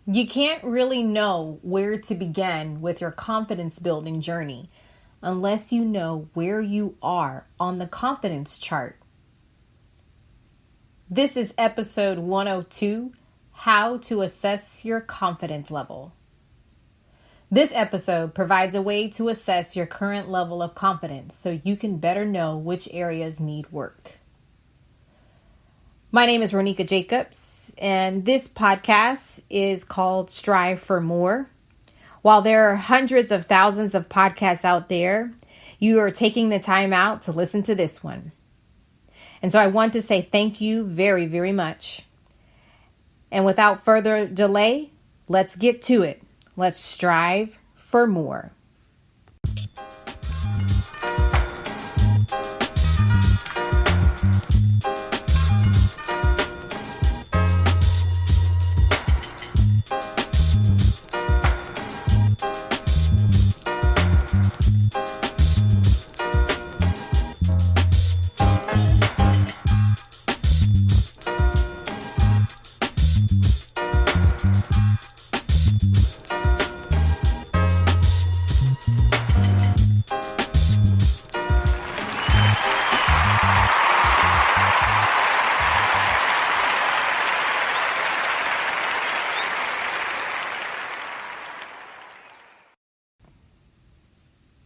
You can't really know where to begin with your confidence building journey unless you know where you are on the confidence chart. This is episode 102, How to Assess Your Confidence Level. This episode provides a way to assess your current level of confidence so you can better know which areas need work. My name is Ronika Jacobs, and this podcast is called Strive for More. While there are hundreds of thousands of podcasts out there, you are taking the time out to listen to this one. And so I want to say thank you very, very much. And without further delay, let's get to it. Let's strive for more.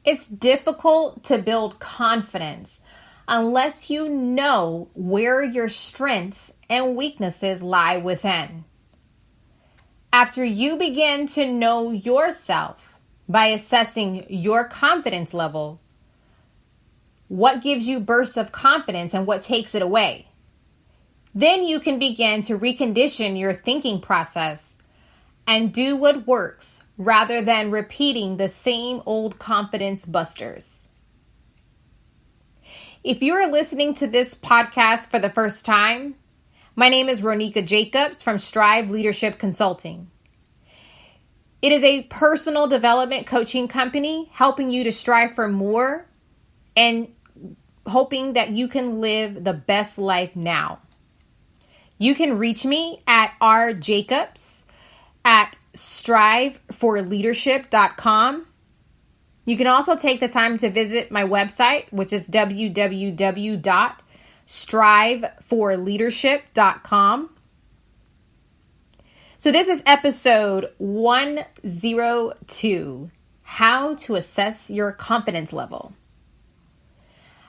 It's difficult to build confidence unless you know where your strengths and weaknesses lie within. After you begin to know yourself by assessing your confidence level, what gives you bursts of confidence and what takes it away, then you can begin to recondition your thinking process and do what works rather than repeating the same old confidence busters. If you are listening to this podcast for the first time, my name is Ronika Jacobs from Strive Leadership Consulting. It is a personal development coaching company helping you to strive for more and hoping that you can live the best life now. You can reach me at rjacobs@striveforleadership.com. You can also take the time to visit my website, which is www.striveforleadership.com. So this is episode 102, How to Assess Your Confidence Level.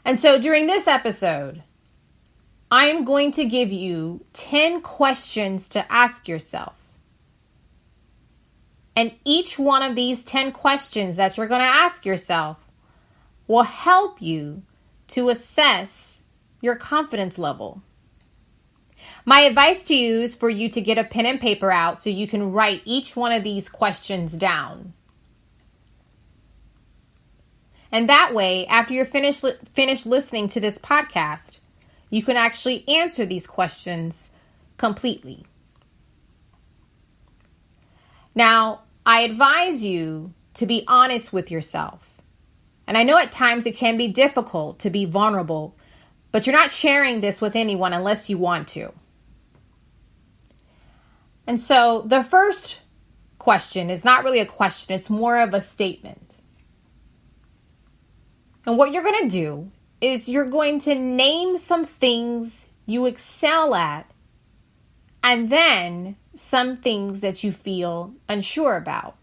And so during this episode, I am going to give you 10 questions to ask yourself. And each one of these 10 questions that you're going to ask yourself will help you to assess your confidence level. My advice to you is for you to get a pen and paper out so you can write each one of these questions down. And that way, after you're finished listening to this podcast, you can actually answer these questions completely. Now, I advise you to be honest with yourself. And I know at times it can be difficult to be vulnerable, but you're not sharing this with anyone unless you want to. And so the first question is not really a question, it's more of a statement. And what you're going to do is you're going to name some things you excel at and then some things that you feel unsure about.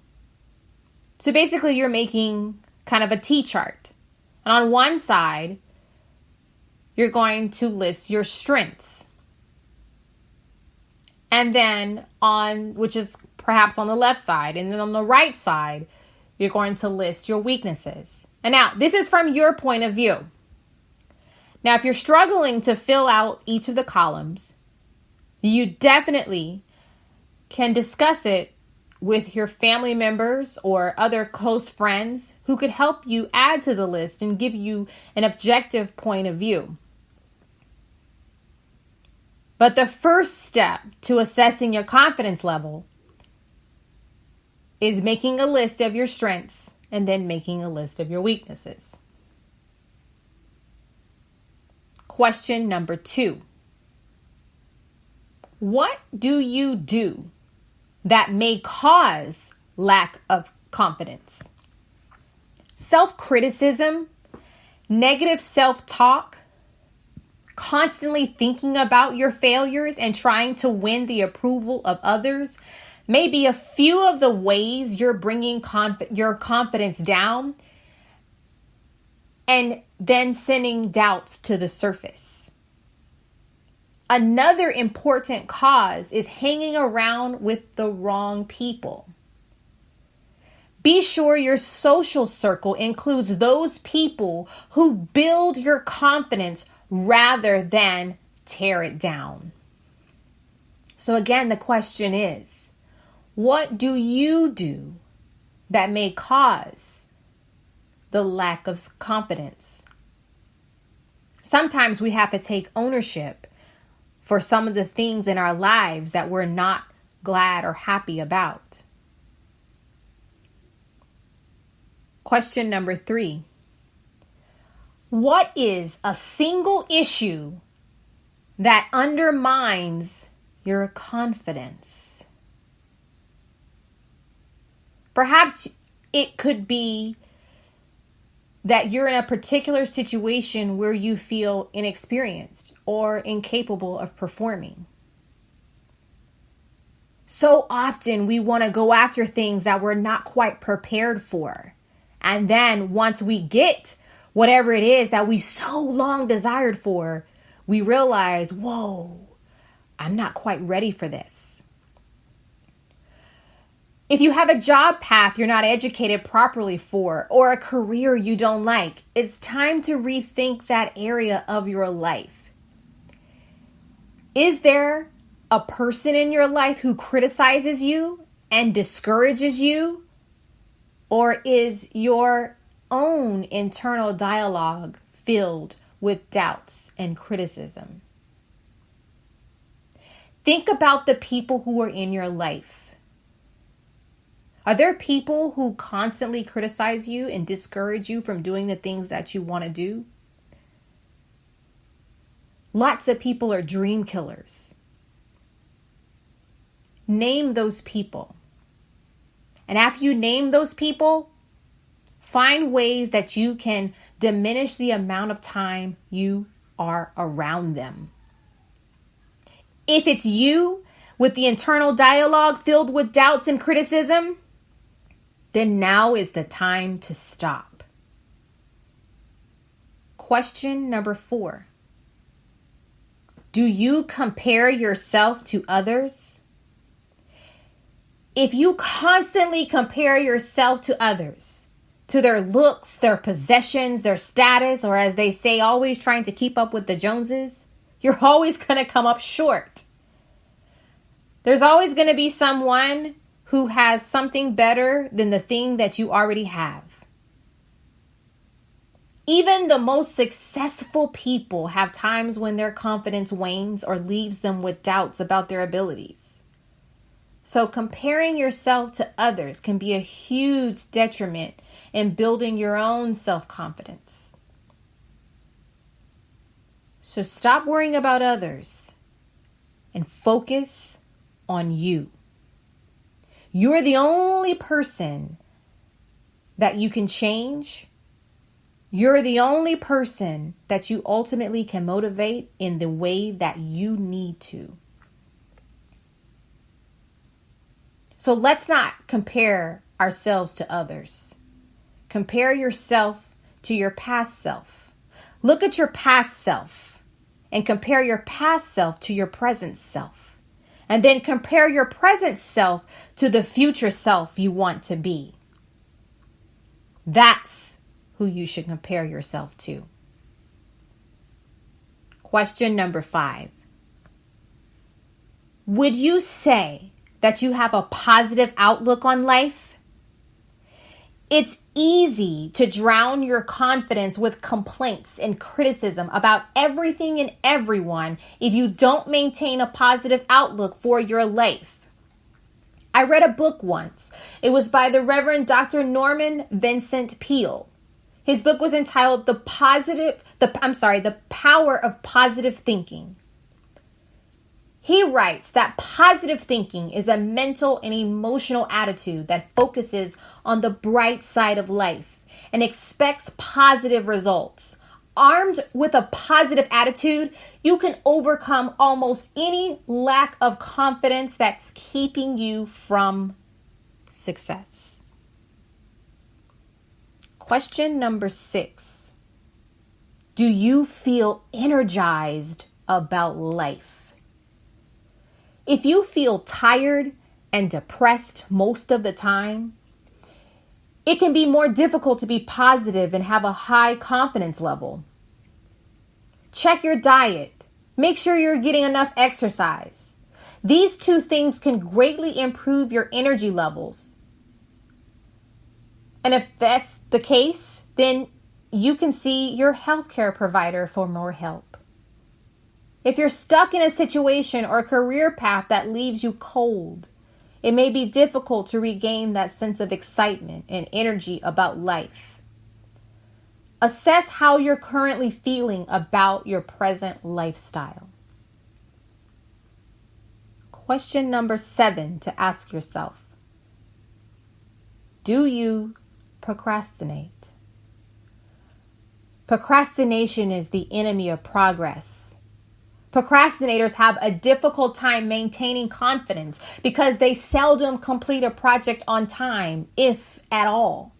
So basically you're making kind of a T-chart. And on one side, you're going to list your strengths. And then which is perhaps on the left side, and then on the right side, you're going to list your weaknesses. And now, this is from your point of view. Now, if you're struggling to fill out each of the columns, you definitely can discuss it with your family members or other close friends who could help you add to the list and give you an objective point of view. But the first step to assessing your confidence level is making a list of your strengths and then making a list of your weaknesses. Question number 2. What do you do that may cause lack of confidence. Self-criticism, negative self-talk, constantly thinking about your failures and trying to win the approval of others may be a few of the ways you're bringing your confidence down and then sending doubts to the surface. Another important cause is hanging around with the wrong people. Be sure your social circle includes those people who build your confidence rather than tear it down. So again, the question is, what do you do that may cause the lack of confidence? Sometimes we have to take ownership for some of the things in our lives that we're not glad or happy about. Question number 3. What is a single issue that undermines your confidence? Perhaps it could be that you're in a particular situation where you feel inexperienced or incapable of performing. So often we want to go after things that we're not quite prepared for. And then once we get whatever it is that we so long desired for, we realize, whoa, I'm not quite ready for this. If you have a job path you're not educated properly for, or a career you don't like, it's time to rethink that area of your life. Is there a person in your life who criticizes you and discourages you? Or is your own internal dialogue filled with doubts and criticism? Think about the people who are in your life. Are there people who constantly criticize you and discourage you from doing the things that you want to do? Lots of people are dream killers. Name those people. And after you name those people, find ways that you can diminish the amount of time you are around them. If it's you with the internal dialogue filled with doubts and criticism, then now is the time to stop. Question number 4. Do you compare yourself to others? If you constantly compare yourself to others, to their looks, their possessions, their status, or as they say, always trying to keep up with the Joneses, you're always going to come up short. There's always going to be someone who has something better than the thing that you already have. Even the most successful people have times when their confidence wanes or leaves them with doubts about their abilities. So comparing yourself to others can be a huge detriment in building your own self-confidence. So stop worrying about others and focus on you. You're the only person that you can change. You're the only person that you ultimately can motivate in the way that you need to. So let's not compare ourselves to others. Compare yourself to your past self. Look at your past self and compare your past self to your present self. And then compare your present self to the future self you want to be. That's who you should compare yourself to. Question number 5. Would you say that you have a positive outlook on life? It's easy to drown your confidence with complaints and criticism about everything and everyone if you don't maintain a positive outlook for your life. I read a book once. It was by the Reverend Dr. Norman Vincent Peale. His book was entitled The Power of Positive Thinking. He writes that positive thinking is a mental and emotional attitude that focuses on the bright side of life and expects positive results. Armed with a positive attitude, you can overcome almost any lack of confidence that's keeping you from success. Question number 6. Do you feel energized about life? If you feel tired and depressed most of the time, it can be more difficult to be positive and have a high confidence level. Check your diet. Make sure you're getting enough exercise. These two things can greatly improve your energy levels. And if that's the case, then you can see your healthcare provider for more help. If you're stuck in a situation or career path that leaves you cold, it may be difficult to regain that sense of excitement and energy about life. Assess how you're currently feeling about your present lifestyle. Question number 7 to ask yourself. Do you procrastinate? Procrastination is the enemy of progress. Procrastinators have a difficult time maintaining confidence because they seldom complete a project on time, if at all.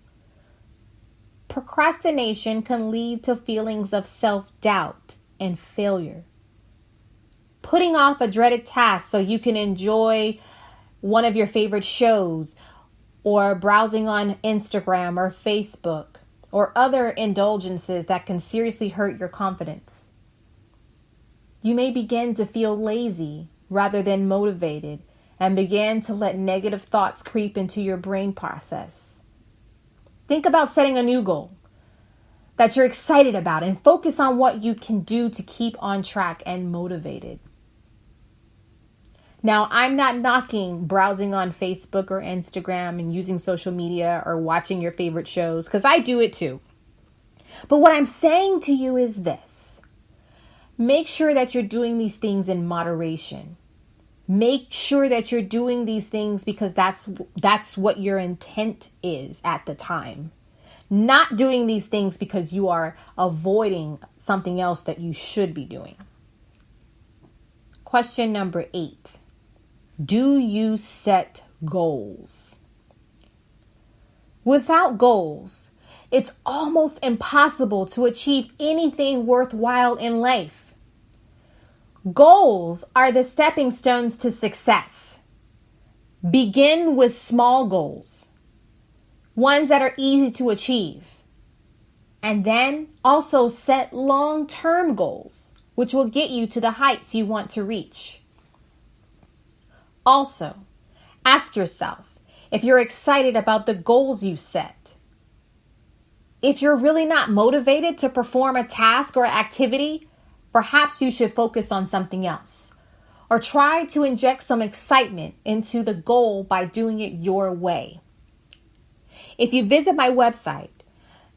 Procrastination can lead to feelings of self-doubt and failure. Putting off a dreaded task so you can enjoy one of your favorite shows, or browsing on Instagram or Facebook, or other indulgences that can seriously hurt your confidence. You may begin to feel lazy rather than motivated and begin to let negative thoughts creep into your brain process. Think about setting a new goal that you're excited about and focus on what you can do to keep on track and motivated. Now, I'm not knocking browsing on Facebook or Instagram and using social media or watching your favorite shows, because I do it too. But what I'm saying to you is this. Make sure that you're doing these things in moderation. Make sure that you're doing these things because that's what your intent is at the time. Not doing these things because you are avoiding something else that you should be doing. Question number 8. Do you set goals? Without goals, it's almost impossible to achieve anything worthwhile in life. Goals are the stepping stones to success. Begin with small goals, ones that are easy to achieve. And then also set long-term goals, which will get you to the heights you want to reach. Also, ask yourself if you're excited about the goals you set. If you're really not motivated to perform a task or activity, perhaps you should focus on something else, or try to inject some excitement into the goal by doing it your way. If you visit my website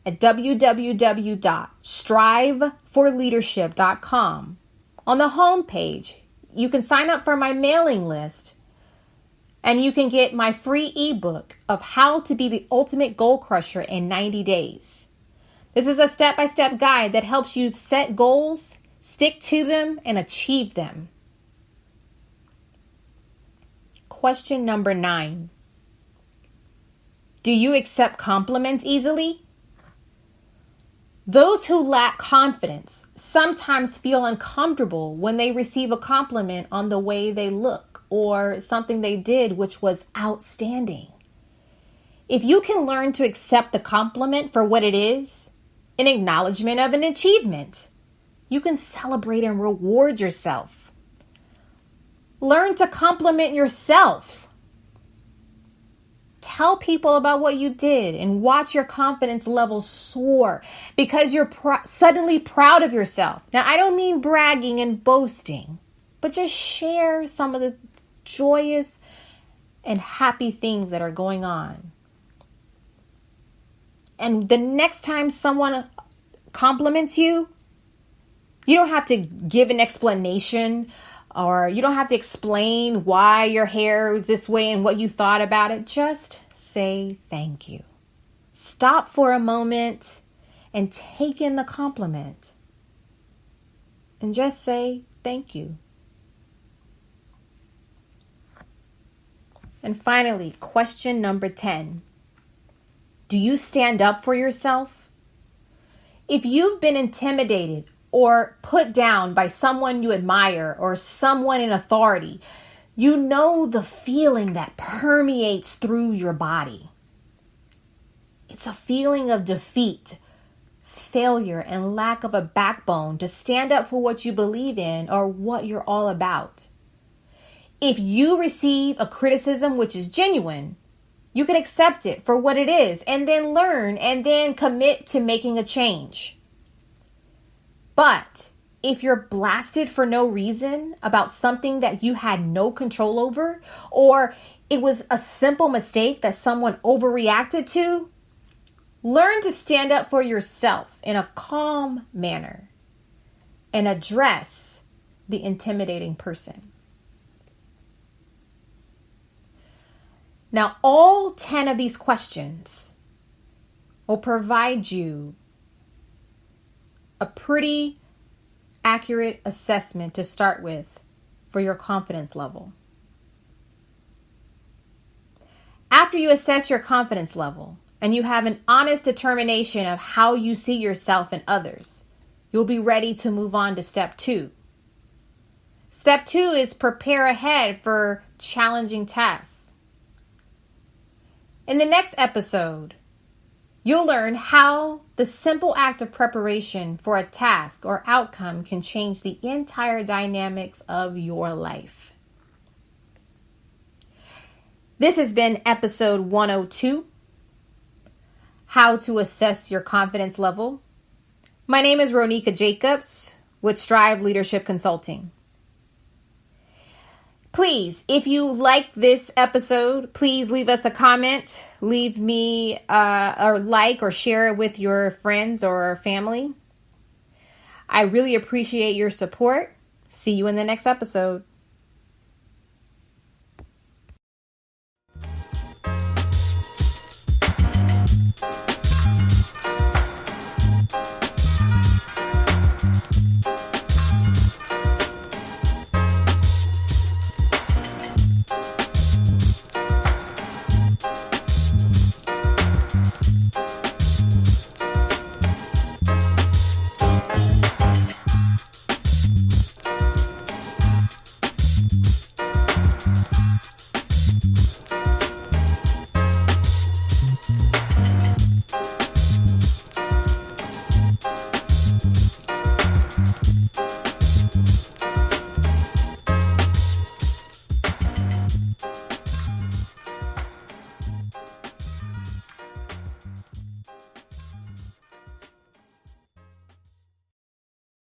at www.striveforleadership.com, on the home page, you can sign up for my mailing list and you can get my free ebook of how to be the ultimate goal crusher in 90 days. This is a step-by-step guide that helps you set goals, stick to them, and achieve them. Question number 9. Do you accept compliments easily? Those who lack confidence sometimes feel uncomfortable when they receive a compliment on the way they look or something they did which was outstanding. If you can learn to accept the compliment for what it is, an acknowledgement of an achievement, you can celebrate and reward yourself. Learn to compliment yourself. Tell people about what you did and watch your confidence level soar because you're suddenly proud of yourself. Now, I don't mean bragging and boasting, but just share some of the joyous and happy things that are going on. And the next time someone compliments you, you don't have to give an explanation or you don't have to explain why your hair is this way and what you thought about it. Just say thank you. Stop for a moment and take in the compliment. And just say thank you. And finally, question number 10. Do you stand up for yourself? If you've been intimidated or put down by someone you admire or someone in authority, you know the feeling that permeates through your body. It's a feeling of defeat, failure, and lack of a backbone to stand up for what you believe in or what you're all about. If you receive a criticism which is genuine, you can accept it for what it is and then learn and then commit to making a change. But if you're blasted for no reason about something that you had no control over, or it was a simple mistake that someone overreacted to, learn to stand up for yourself in a calm manner and address the intimidating person. Now, all 10 of these questions will provide you a pretty accurate assessment to start with for your confidence level. After you assess your confidence level and you have an honest determination of how you see yourself and others, you'll be ready to move on to step 2. Step 2 is prepare ahead for challenging tasks. In the next episode, you'll learn how the simple act of preparation for a task or outcome can change the entire dynamics of your life. This has been episode 102, How to Assess Your Confidence Level. My name is Ronika Jacobs with Strive Leadership Consulting. Please, if you like this episode, please leave us a comment, leave me a like or share it with your friends or family. I really appreciate your support. See you in the next episode.